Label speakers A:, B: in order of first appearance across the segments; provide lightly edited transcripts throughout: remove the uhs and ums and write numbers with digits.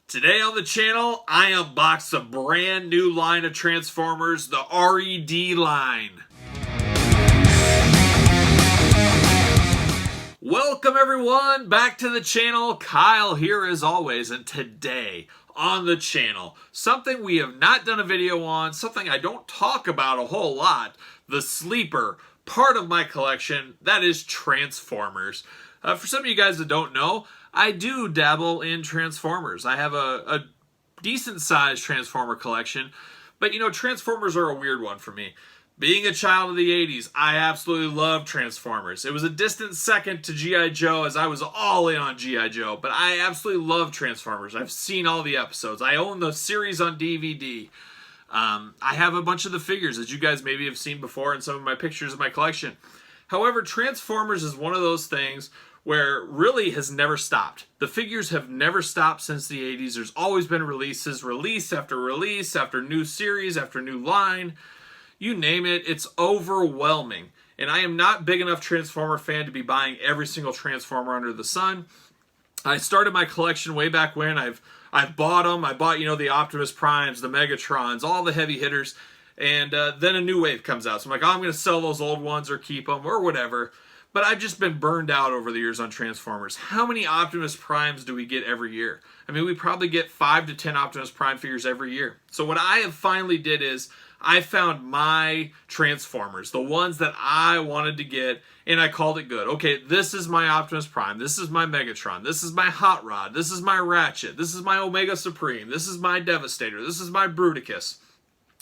A: Today on the channel, I unbox a brand new line of Transformers, the R.E.D. line. Welcome everyone back to the channel. Kyle here as always, and today on the channel, something we have not done a video on, something I don't talk about a whole lot, the sleeper part of my collection, that is Transformers. For some of you guys that don't know, I do dabble in Transformers. I have a decent sized Transformer collection, but you know, Transformers are a weird one for me. Being a child of the 80s, I absolutely loved Transformers. It was a distant second to G.I. Joe, as I was all in on G.I. Joe, but I absolutely love Transformers. I've seen all the episodes. I own the series on DVD. I have a bunch of the figures that you guys maybe have seen before in some of my pictures in my collection. However, Transformers is one of those things where really has never stopped. The figures have never stopped since the 80s. There's always been releases, release after new series, after new line. You name it, it's overwhelming. And I am not big enough Transformer fan to be buying every single Transformer under the sun. I started my collection way back when. I've bought them. I bought, you know, the Optimus Primes, the Megatrons, all the heavy hitters. And then a new wave comes out. So I'm like, oh, I'm going to sell those old ones or keep them or whatever. But I've just been burned out over the years on Transformers. How many Optimus Primes do we get every year? I mean, we probably get 5 to 10 Optimus Prime figures every year. So what I have finally did is I found my Transformers, the ones that I wanted to get, and I called it good. Okay, this is my Optimus Prime. This is my Megatron. This is my Hot Rod. This is my Ratchet. This is my Omega Supreme. This is my Devastator. This is my Bruticus.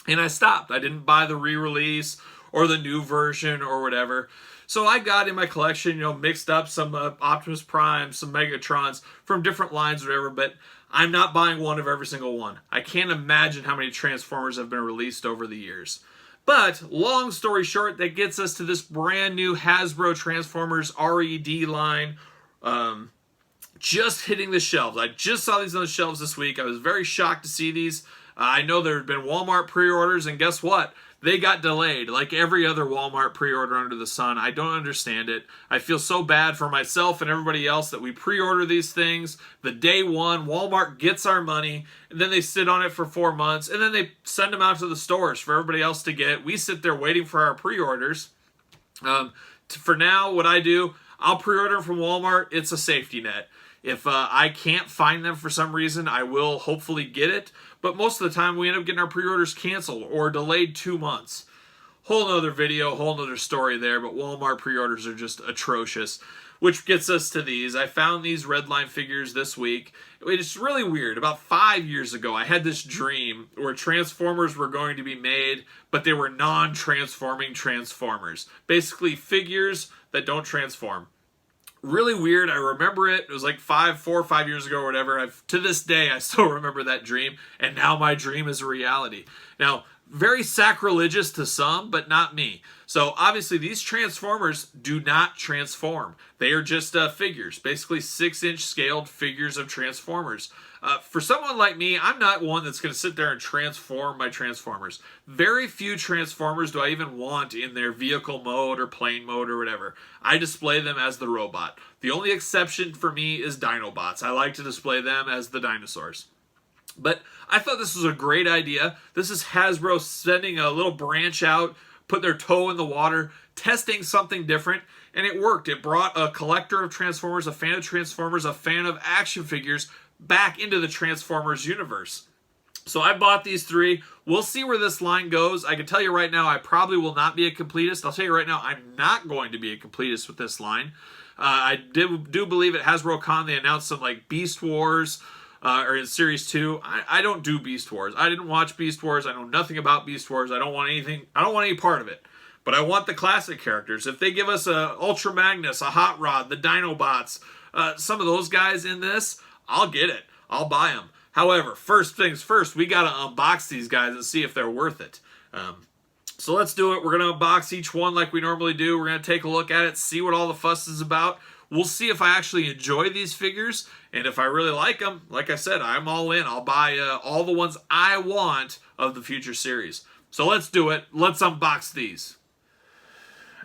A: And I stopped. I didn't buy the re-release or the new version or whatever. So I got in my collection, you know, mixed up some Optimus Prime, some Megatrons from different lines or whatever, but I'm not buying one of every single one. I can't imagine how many Transformers have been released over the years. But, long story short, that gets us to this brand new Hasbro Transformers R.E.D. line. Just hitting the shelves. I just saw these on the shelves this week. I was very shocked to see these. I know there have been Walmart pre-orders, and guess what? They got delayed, like every other Walmart pre-order under the sun. I don't understand it. I feel so bad for myself and everybody else that we pre-order these things. The day one, Walmart gets our money, and then they sit on it for 4 months, and then they send them out to the stores for everybody else to get. We sit there waiting for our pre-orders. For now, what I do, I'll pre-order from Walmart. It's a safety net. If I can't find them for some reason, I will hopefully get it. But most of the time, we end up getting our pre-orders canceled or delayed 2 months. Whole nother video, whole nother story there, but Walmart pre-orders are just atrocious. Which gets us to these. I found these Redline figures this week. It's really weird. About 5 years ago, I had this dream where Transformers were going to be made, but they were non-transforming Transformers. Basically, figures that don't transform. Really weird. I remember it. It was like 4 or 5 years ago or whatever. To this day, I still remember that dream, and now my dream is a reality. Now, very sacrilegious to some, but not me. So obviously these Transformers do not transform. They are just figures, basically 6-inch scaled figures of Transformers. For someone like me, I'm not one that's going to sit there and transform my Transformers. Very few Transformers do I even want in their vehicle mode or plane mode or whatever. I display them as the robot. The only exception for me is Dinobots. I like to display them as the dinosaurs. But I thought this was a great idea. This is Hasbro sending a little branch out, put their toe in the water, testing something different, and it worked. It brought a collector of Transformers, a fan of Transformers, a fan of action figures back into the Transformers universe. So I bought these 3. We'll see where this line goes. I can tell you right now, I probably will not be a completist. I'll tell you right now, I'm not going to be a completist with this line. I do believe at HasbroCon they announced some like Beast Wars, or in Series 2. I don't do Beast Wars. I didn't watch Beast Wars. I know nothing about Beast Wars. I don't want anything. I don't want any part of it. But I want the classic characters. If they give us a Ultra Magnus, a Hot Rod, the Dinobots, some of those guys in this, I'll get it. I'll buy them. However, first things first, we got to unbox these guys and see if they're worth it. So let's do it. We're going to unbox each one like we normally do. We're going to take a look at it, see what all the fuss is about. We'll see if I actually enjoy these figures, and if I really like them, like I said, I'm all in. I'll buy all the ones I want of the future series. So let's do it. Let's unbox these.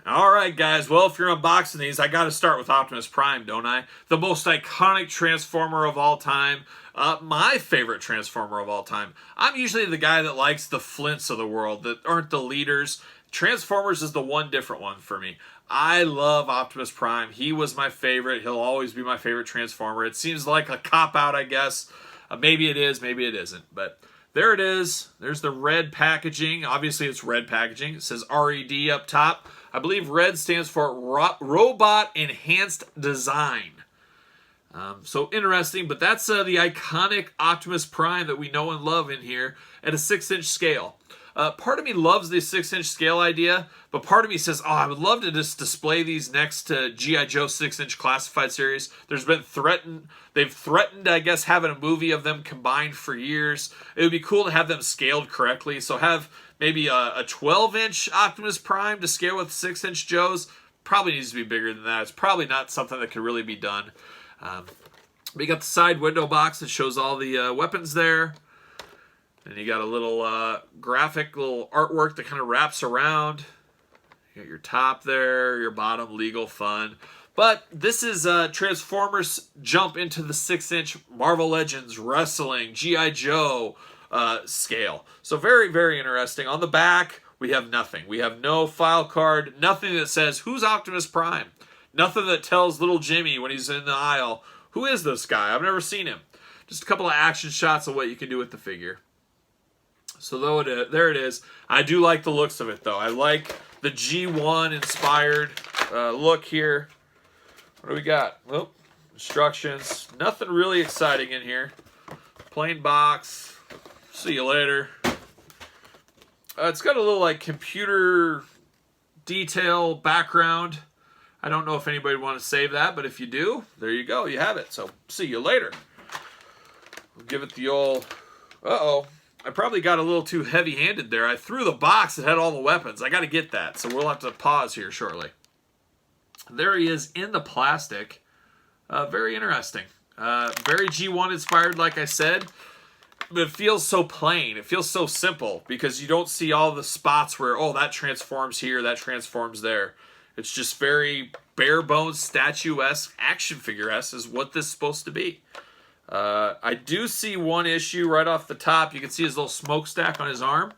A: All right, guys. Well, if you're unboxing these, I got to start with Optimus Prime, don't I? The most iconic Transformer of all time. My favorite Transformer of all time. I'm usually the guy that likes the Flints of the world that aren't the leaders. Transformers is the one different one for me. I love Optimus Prime. He was my favorite. He'll always be my favorite Transformer. It seems like a cop-out, I guess. Maybe it is, maybe it isn't. But there it is. There's the red packaging. Obviously, it's red packaging. It says R.E.D. up top. I believe RED stands for Robot Enhanced Design. So interesting, but that's the iconic Optimus Prime that we know and love in here at a 6-inch scale. Part of me loves the 6-inch scale idea, but part of me says, oh, I would love to just display these next to G.I. Joe 6-inch classified series. They've threatened, I guess, having a movie of them combined for years. It would be cool to have them scaled correctly. So have maybe a 12-inch Optimus Prime to scale with 6-inch Joes. Probably needs to be bigger than that. It's probably not something that could really be done. We got the side window box that shows all the weapons there. And you got a little graphic, little artwork that kind of wraps around. You got your top there, your bottom, legal, fun. But this is Transformers jump into the 6-inch Marvel Legends Wrestling G.I. Joe scale. So very, very interesting. On the back, we have nothing. We have no file card, nothing that says, who's Optimus Prime? Nothing that tells little Jimmy when he's in the aisle, who is this guy? I've never seen him. Just a couple of action shots of what you can do with the figure. So there it is. I do like the looks of it, though. I like the G1 inspired look here. What do we got? Well, instructions. Nothing really exciting in here. Plain box. See you later. It's got a little like computer detail background. I don't know if anybody would want to save that, but if you do, there you go. You have it. So see you later. We'll give it the old... Uh-oh. I probably got a little too heavy-handed there. I threw the box that had all the weapons. I got to get that, so we'll have to pause here shortly. There he is in the plastic. Very interesting. Very G1 inspired, like I said. But it feels so plain. It feels so simple because you don't see all the spots where, oh, that transforms here, that transforms there. It's just very bare-bones, statue-esque, action figure-esque is what this is supposed to be. I do see one issue right off the top. You can see his little smokestack on his arm.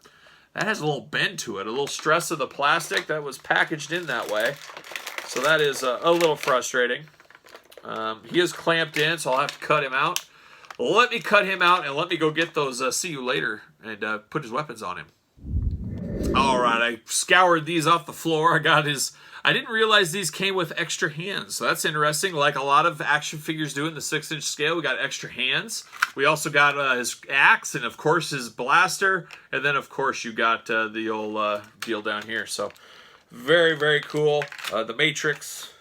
A: That has a little bend to it, a little stress of the plastic that was packaged in that way. So that is a little frustrating. He is clamped in, so I'll have to cut him out. Let me cut him out and let me go get those see you later and put his weapons on him. All right, I scoured these off the floor. I didn't realize these came with extra hands, so that's interesting. Like a lot of action figures do in the 6-inch scale, we got extra hands. We also got his axe and, of course, his blaster. And then, of course, you got the old deal down here. So very, very cool. The Matrix.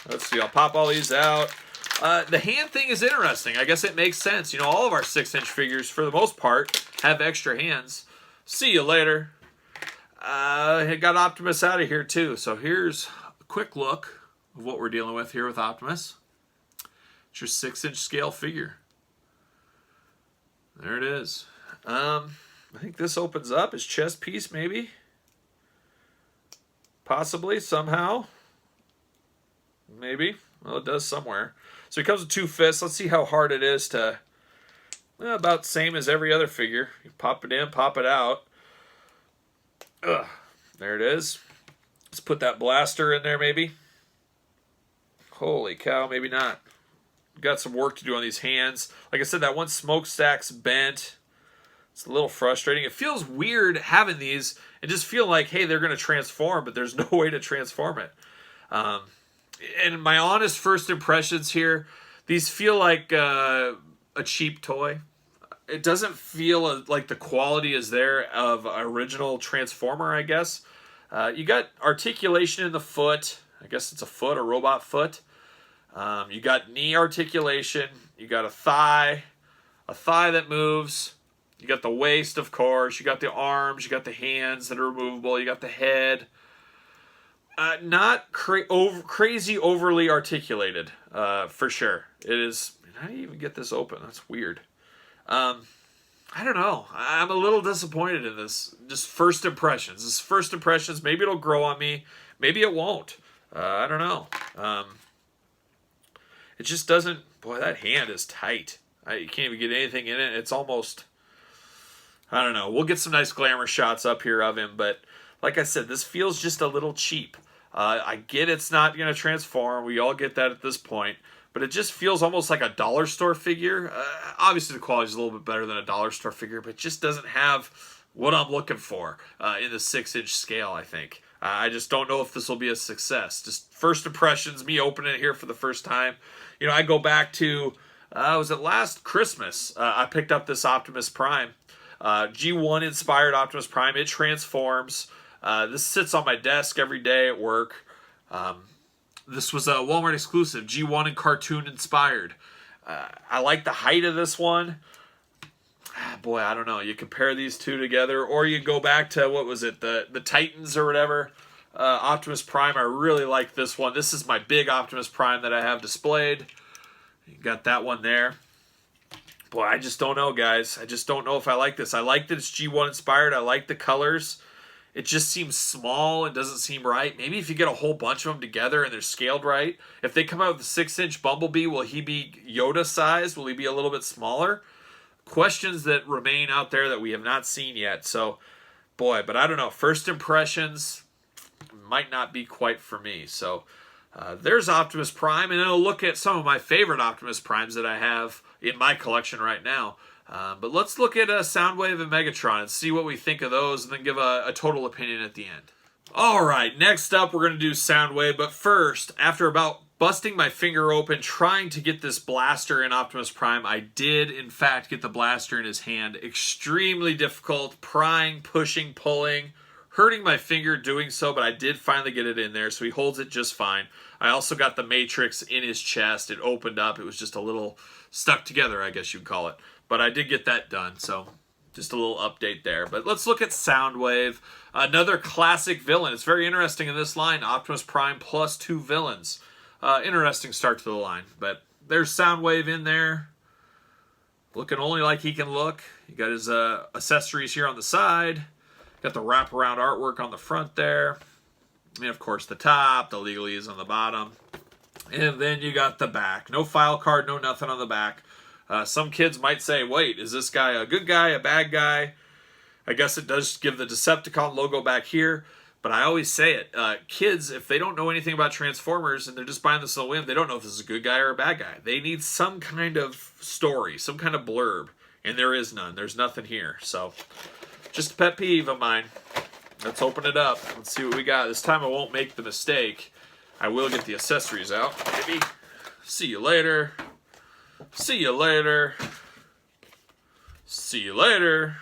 A: Let's see, I'll pop all these out. The hand thing is interesting. I guess it makes sense. You know, all of our 6-inch figures, for the most part, have extra hands. See you later. I got Optimus out of here too. So here's a quick look of what we're dealing with here with Optimus. It's your 6-inch scale figure. There it is. I think this opens up his chest piece, maybe. Possibly, somehow. Maybe. Well, it does somewhere. So he comes with 2 fists. Let's see how hard it is to... about the same as every other figure. You pop it in, pop it out. Ugh, there it is. Let's put that blaster in there, maybe. Holy cow, maybe not. Got some work to do on these hands. Like I said, that one smokestack's bent. It's a little frustrating. It feels weird having these and just feel like, hey, they're going to transform, but there's no way to transform it. And my honest first impressions here, these feel like a cheap toy. It doesn't feel like the quality is there of original Transformer, I guess. You got articulation in the foot. I guess it's a foot, a robot foot. You got knee articulation. You got a thigh that moves. You got the waist, of course. You got the arms. You got the hands that are removable. You got the head. Not crazy overly articulated, for sure. It is. How do you even get this open? That's weird. I don't know. I'm a little disappointed in this. Just first impressions. This first impressions. Maybe it'll grow on me. Maybe it won't. I don't know. It just doesn't. Boy, that hand is tight. You can't even get anything in it. It's almost. I don't know. We'll get some nice glamour shots up here of him, but like I said, this feels just a little cheap. I get it's not going to transform. We all get that at this point. But it just feels almost like a dollar store figure. Obviously, the quality is a little bit better than a dollar store figure, but it just doesn't have what I'm looking for in the 6-inch scale, I think. I just don't know if this will be a success. Just first impressions, me opening it here for the first time. You know, I go back to, was it last Christmas? I picked up this Optimus Prime. G1 inspired Optimus Prime. It transforms. This sits on my desk every day at work. This was a Walmart exclusive, G1 and cartoon inspired. I like the height of this one. Boy, I don't know. You compare these two together, or you go back to, what was it, the Titans or whatever. Optimus Prime, I really like this one. This is my big Optimus Prime that I have displayed. You got that one there. Boy, I just don't know, guys. I just don't know if I like this. I like that it's G1 inspired. I like the colors. It just seems small and doesn't seem right. Maybe if you get a whole bunch of them together and they're scaled right. If they come out with a 6-inch Bumblebee, will he be Yoda sized? Will he be a little bit smaller? Questions that remain out there that we have not seen yet. So, boy, but I don't know. First impressions might not be quite for me. So, there's Optimus Prime. And then I'll look at some of my favorite Optimus Primes that I have in my collection right now. But let's look at Soundwave and Megatron and see what we think of those, and then give a total opinion at the end. All right, next up we're going to do Soundwave, but first, after about busting my finger open trying to get this blaster in Optimus Prime, I did in fact get the blaster in his hand. Extremely difficult, prying, pushing, pulling, hurting my finger doing so, but I did finally get it in there, so he holds it just fine. I also got the Matrix in his chest. It opened up. It was just a little stuck together, I guess you'd call it. But I did get that done, so just a little update there. But let's look at Soundwave, another classic villain. It's very interesting in this line, Optimus Prime plus 2 villains. Interesting start to the line. But there's Soundwave in there, looking only like he can look. You got his accessories here on the side. Got the wraparound artwork on the front there. And of course the top, the legalese on the bottom. And then you got the back. No file card, no nothing on the back. Some kids might say, wait, is this guy a good guy, a bad guy? I guess it does give the Decepticon logo back here, but I always say it. Kids, if they don't know anything about Transformers and they're just buying this on a whim, they don't know if this is a good guy or a bad guy. They need some kind of story, some kind of blurb, and there is none. There's nothing here. So, just a pet peeve of mine. Let's open it up. Let's see what we got. This time I won't make the mistake. I will get the accessories out, maybe. See you later. See you later. See you later.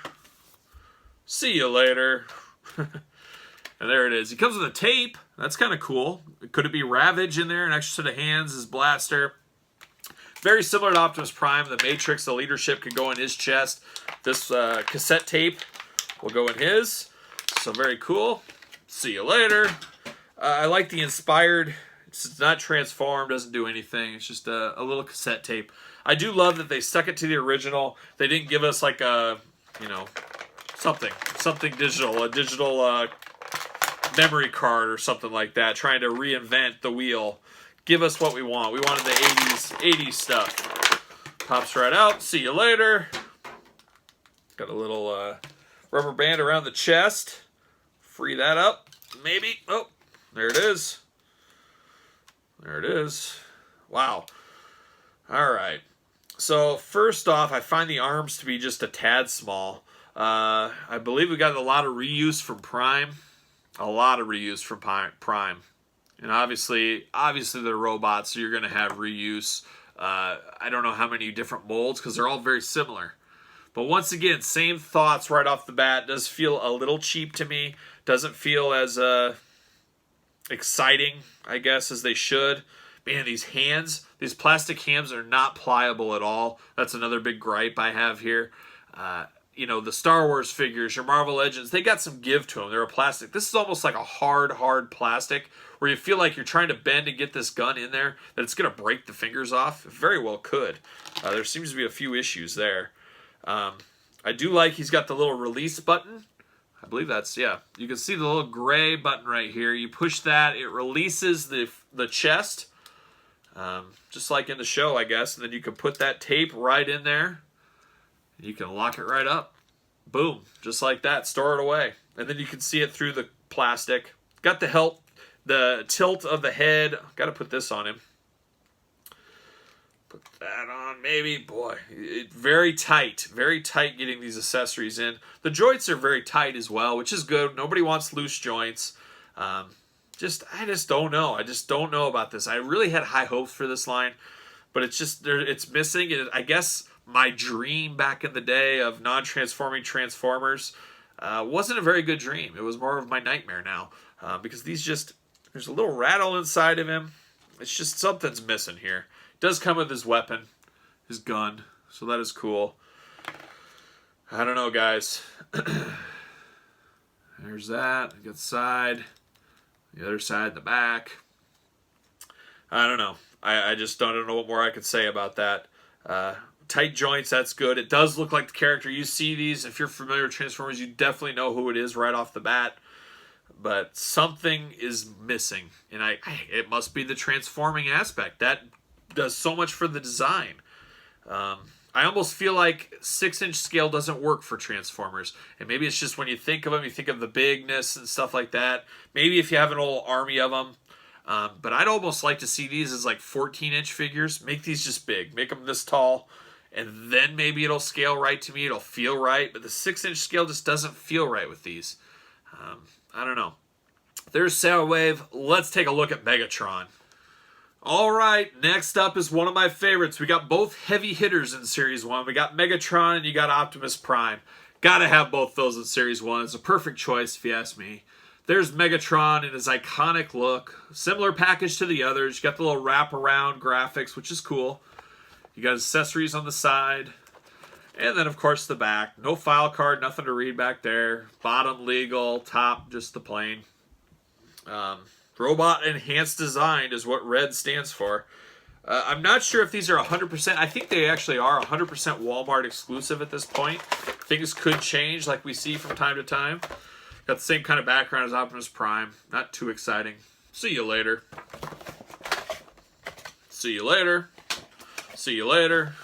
A: See you later. And there it is. He comes with a tape. That's kind of cool. Could it be Ravage in there? An extra set of hands, his blaster. Very similar to Optimus Prime. The Matrix, the leadership could go in his chest. This cassette tape will go in his. So very cool. See you later. I like the inspired. It's not transformed, doesn't do anything. It's just a little cassette tape. I do love that they stuck it to the original. They didn't give us like a, you know, something digital, a digital memory card or something like that, trying to reinvent the wheel. Give us what we want. We wanted the 80s stuff. Pops right out. See you later. Got a little rubber band around the chest. Free that up. Maybe. Oh, there it is. There it is. Wow. All right. So first off, I find the arms to be just a tad small. I believe we got a lot of reuse from Prime. A lot of reuse from Prime. And obviously they're robots, so you're going to have reuse. I don't know how many different molds, because they're all very similar. But once again, same thoughts right off the bat. Does feel a little cheap to me. Doesn't feel as exciting, I guess, as they should. Man, these hands, these plastic hands are not pliable at all. That's another big gripe I have here. You know, the Star Wars figures, your Marvel Legends, they got some give to them. They're a plastic. This is almost like a hard plastic where you feel like you're trying to bend and get this gun in there, that it's going to break the fingers off. It very well could. There seems to be a few issues there. I do like he's got the little release button. I believe that's, yeah. You can see the little gray button right here. You push that, it releases the chest, just like in the show, I guess. And then you can put that tape right in there. And you can lock it right up. Boom, just like that. Store it away. And then you can see it through the plastic. Got the tilt of the head. Got to put this on him. Put that on, maybe. Boy, very tight getting these accessories in. The joints are very tight as well, which is good. Nobody wants loose joints. I just don't know. I just don't know about this. I really had high hopes for this line, but it's missing. I guess my dream back in the day of non-transforming Transformers wasn't a very good dream. It was more of my nightmare now, because there's a little rattle inside of him. It's just something's missing here. Does come with his weapon, his gun, so that is cool. I don't know, guys. There's that. You got the side, the other side, the back. I don't know. I just don't know what more I could say about that. Tight joints, that's good. It does look like the character. You see these, if you're familiar with Transformers, you definitely know who it is right off the bat. But something is missing, and it must be the transforming aspect. That does so much for the design. I almost feel like 6-inch scale doesn't work for Transformers. And maybe it's just when you think of them, you think of the bigness and stuff like that. Maybe if you have an old army of them. But I'd almost like to see these as like 14-inch figures. Make these just big. Make them this tall. And then maybe it'll scale right to me. It'll feel right. But the 6-inch scale just doesn't feel right with these. I don't know. There's Soundwave. Let's take a look at Megatron. All right, next up is one of my favorites. We got both heavy hitters in Series 1. We got Megatron and you got Optimus Prime. Gotta have both those in Series 1. It's a perfect choice if you ask me. There's Megatron in his iconic look. Similar package to the others. You got the little wraparound graphics, which is cool. You got accessories on the side. And then, of course, the back. No file card, nothing to read back there. Bottom legal, top just the plain. Robot Enhanced Design is what R.E.D stands for. I'm not sure if these are 100%. I think they actually are 100% Walmart exclusive at this point. Things could change like we see from time to time. Got the same kind of background as Optimus Prime. Not too exciting. See you later. See you later. See you later.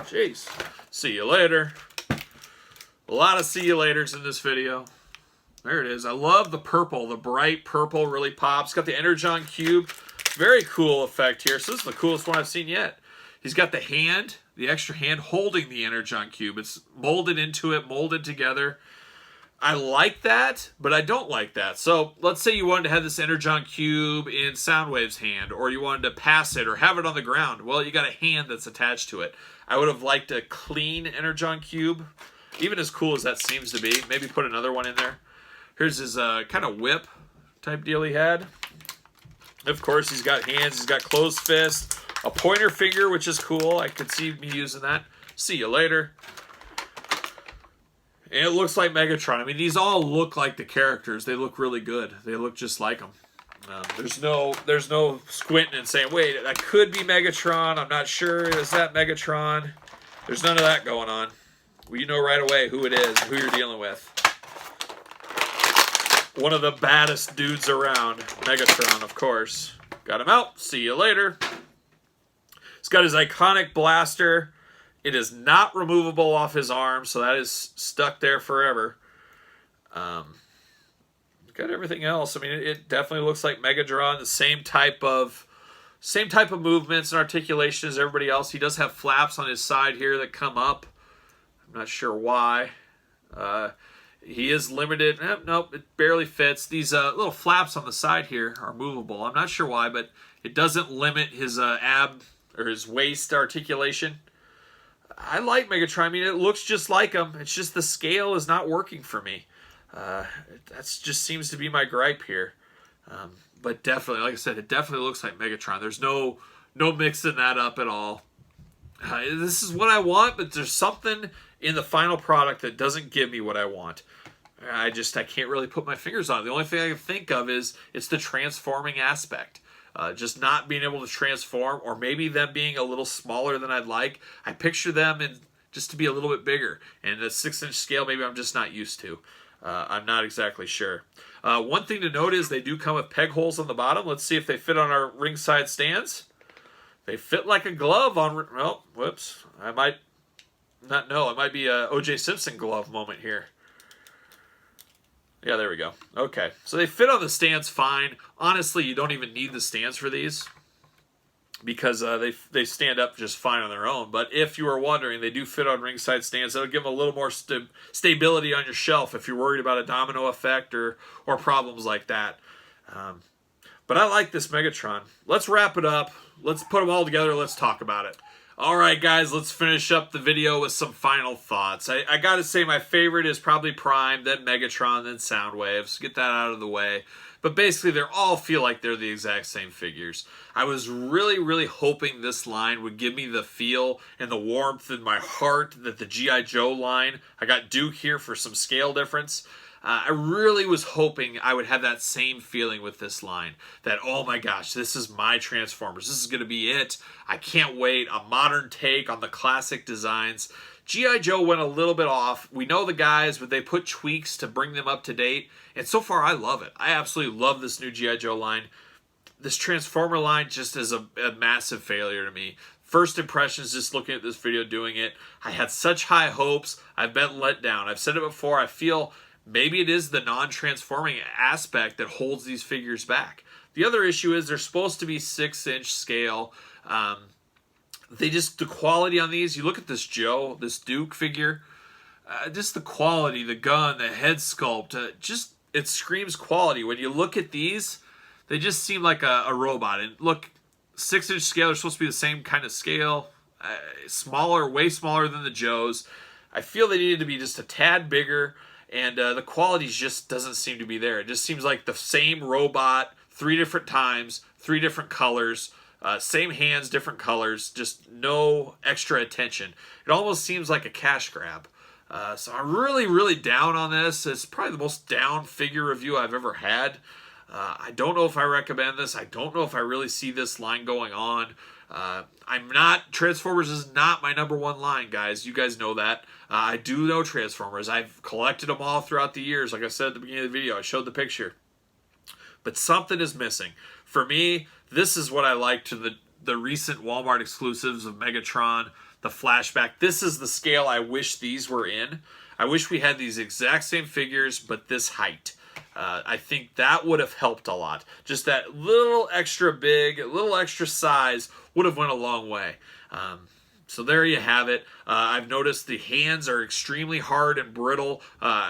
A: Jeez. See you later. A lot of see you laters in this video. There it is. I love the purple. The bright purple really pops. Got the Energon Cube. Very cool effect here. So this is the coolest one I've seen yet. He's got the hand, the extra hand holding the Energon Cube. It's molded into it, molded together. I like that, but I don't like that. So let's say you wanted to have this Energon Cube in Soundwave's hand, or you wanted to pass it or have it on the ground. Well, you got a hand that's attached to it. I would have liked a clean Energon Cube, even as cool as that seems to be. Maybe put another one in there. Here's his kind of whip type deal he had. Of course, he's got hands. He's got closed fists. A pointer finger, which is cool. I could see me using that. See you later. And it looks like Megatron. I mean, these all look like the characters. They look really good. They look just like them. There's no squinting and saying, wait, that could be Megatron. I'm not sure. Is that Megatron? There's none of that going on. Well, you know right away who it is, who you're dealing with. One of the baddest dudes around. Megatron, of course. Got him out. See you later. He's got his iconic blaster. It is not removable off his arm, so that is stuck there forever. Got everything else. I mean, it definitely looks like Megatron. The same type of movements and articulation as everybody else. He does have flaps on his side here that come up. I'm not sure why. He is limited. Nope, it barely fits. These little flaps on the side here are movable. I'm not sure why, but it doesn't limit his ab or his waist articulation. I like Megatron. I mean, it looks just like him. It's just the scale is not working for me. That just seems to be my gripe here. But definitely, like I said, it definitely looks like Megatron. There's no mixing that up at all. This is what I want, but there's something in the final product that doesn't give me what I want. I can't really put my fingers on it. The only thing I can think of is it's the transforming aspect. Just not being able to transform, or maybe them being a little smaller than I'd like. I picture them in just to be a little bit bigger. And the 6-inch scale, maybe I'm just not used to. I'm not exactly sure. One thing to note is they do come with peg holes on the bottom. Let's see if they fit on our ringside stands. They fit like a glove on... Well, whoops. I might not know. It might be a O.J. Simpson glove moment here. Yeah, there we go. Okay, so they fit on the stands fine. Honestly, you don't even need the stands for these because they stand up just fine on their own. But if you were wondering, they do fit on ringside stands. That'll give them a little more stability on your shelf if you're worried about a domino effect or problems like that. But I like this Megatron. Let's wrap it up. Let's put them all together. Let's talk about it. All right, guys, let's finish up the video with some final thoughts. I got to say my favorite is probably Prime, then Megatron, then Soundwaves. Get that out of the way. But basically, they all feel like they're the exact same figures. I was really, really hoping this line would give me the feel and the warmth in my heart that the G.I. Joe line, I got Duke here for some scale difference. I really was hoping I would have that same feeling with this line. That, oh my gosh, this is my Transformers. This is going to be it. I can't wait. A modern take on the classic designs. G.I. Joe went a little bit off. We know the guys, but they put tweaks to bring them up to date. And so far, I love it. I absolutely love this new G.I. Joe line. This Transformer line just is a massive failure to me. First impressions, just looking at this video, doing it. I had such high hopes. I've been let down. I've said it before. I feel... maybe it is the non-transforming aspect that holds these figures back. The other issue is they're supposed to be 6-inch scale. The quality on these, you look at this Joe, this Duke figure, just the quality, the gun, the head sculpt, it screams quality. When you look at these, they just seem like a robot. And look, 6-inch scale, they're supposed to be the same kind of scale, smaller, way smaller than the Joes. I feel they needed to be just a tad bigger. And the quality just doesn't seem to be there. It just seems like the same robot 3 different times, 3 different colors, same hands, different colors, just no extra attention. It almost seems like a cash grab. So I'm really, really down on this. It's probably the most down figure review I've ever had. I don't know if I recommend this. I don't know if I really see this line going on. Transformers is not my #1 line, guys. You guys know that. I do know Transformers. I've collected them all throughout the years. Like I said at the beginning of the video, I showed the picture. But something is missing. For me, this is what I like to the recent Walmart exclusives of Megatron, the flashback. This is the scale I wish these were in. I wish we had these exact same figures, but this height. I think that would have helped a lot. Just that little extra big, a little extra size would have went a long way. So there you have it. I've noticed the hands are extremely hard and brittle.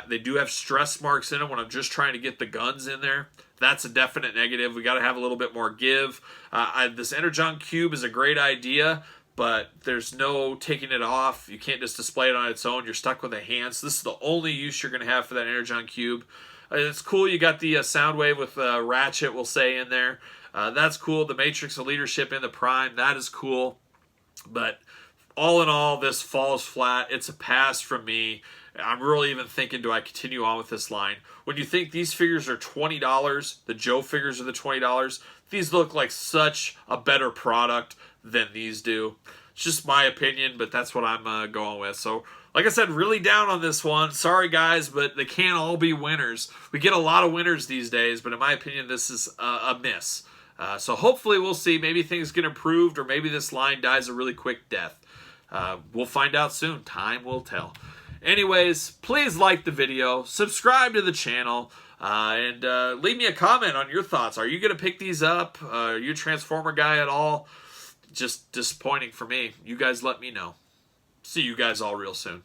A: They do have stress marks in them when I'm just trying to get the guns in there. That's a definite negative. We got to have a little bit more give. This Energon Cube is a great idea, but there's no taking it off. You can't just display it on its own. You're stuck with the hands. This is the only use you're going to have for that Energon Cube. It's cool. You got the Soundwave with Ratchet, we'll say, in there. That's cool. The Matrix of Leadership in the Prime, that is cool. But all in all, this falls flat. It's a pass from me. I'm really even thinking, do I continue on with this line? When you think these figures are $20, the Joe figures are the $20, these look like such a better product than these do. It's just my opinion, but that's what I'm going with. So, like I said, really down on this one. Sorry, guys, but they can't all be winners. We get a lot of winners these days, but in my opinion, this is a miss. So hopefully we'll see. Maybe things get improved, or maybe this line dies a really quick death. We'll find out soon. Time will tell. Anyways, please like the video, subscribe to the channel, and leave me a comment on your thoughts. Are you going to pick these up? Are you a Transformer guy at all? Just disappointing for me. You guys let me know. See you guys all real soon.